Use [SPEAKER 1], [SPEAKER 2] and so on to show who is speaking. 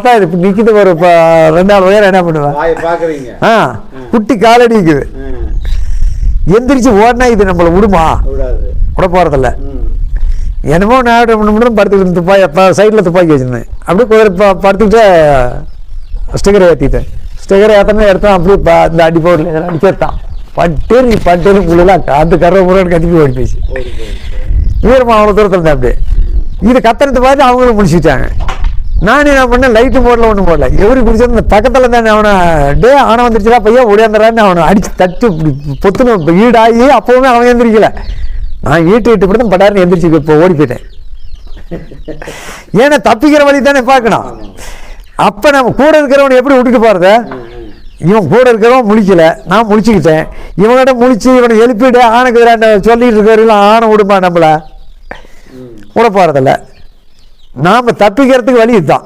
[SPEAKER 1] பார்த்தா இது நிற்கிது ஒரு 2 உயரம் என்ன பண்ணுவேன்? குட்டி காலடி இருக்குது. எந்திரிச்சு ஓடினா இது நம்மளை விடுமா? விட போகிறதில்ல. என்னமோ நான் மட்டும் படுத்துக்கிட்டு துப்பாக்கி சைடில் துப்பாக்கி வச்சுருந்தேன். அப்படியே குதிரை படுத்துக்கிட்டே ஸ்டிக்கரை ஏற்றிட்டேன். ஸ்டிக்கரை ஏற்றமே எடுத்தோம். அப்படியே இந்த அடி பவுடர் அடிச்சிருத்தான். பட்டேன்னு உள்ளலாம் அந்த கரை முறை கத்திப்பி ஓடி போயிடுச்சு. வீரமா அவ்வளோ தூரத்தில் இருந்தேன். அப்படியே இது கத்தனத்தை பார்த்து அவங்களும் முடிச்சுட்டாங்க. நானும் என்ன பண்ணேன், லைட்டு போடல ஒன்றும் போடல. எவரு குடிச்சது இந்த பக்கத்தில் தானே அவனை ஆனை வந்துருச்சுடா பையா ஓடியாந்துறான்னு அவனை அடிச்சு தட்டு பொத்துன்னு ஈடாகி அப்போவுமே அவன் எந்திரிக்கல. நான் ஈட்டு படுத்து படாருன்னு எந்திரிச்சு இப்போ ஓடி போயிட்டேன். ஏன்னா தப்பிக்கிற வழி தானே பார்க்கணும். அப்போ நம்ம கூட இருக்கிறவனை எப்படி விட்டுட்டு போகிறத? இவன் கூட இருக்கிறவன் முழிக்கல, நான் முழிச்சுக்கிட்டேன். இவங்கிட்ட முழிச்சு இவனை எழுப்பிட்டு ஆணைக்கு சொல்லிட்டு இருக்கிறவங்களும் ஆணை விடுமா நம்மளை? விட போகிறதில்ல. நாம் தப்பிக்கிறதுக்கு வழி இதுதான்.